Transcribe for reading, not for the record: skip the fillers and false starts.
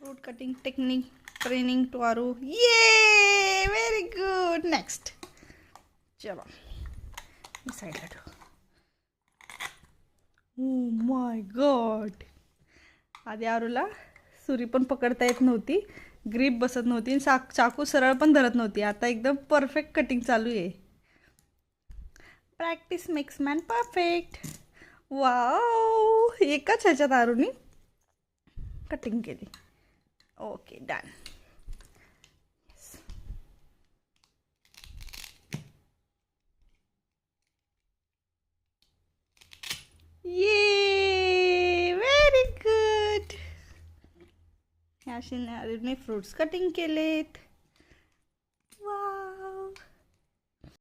Fruit cutting technique training to Aru. ये very good. Next. चलो मी साईडला ठेव. Oh my god. आधी आरूला सुरी पण पकडता येत नव्हती, ग्रीप बसत नव्हती, चाकू सरळ पण धरत नव्हती. आता एकदम परफेक्ट कटिंग चालू आहे. Practice makes man perfect. Wow. एकाच ह्याच्यात आरूनी कटिंग केली. Okay done. ये व्हेरी गुड. ह्या अशी आरूने फ्रुट्स कटिंग केलेत.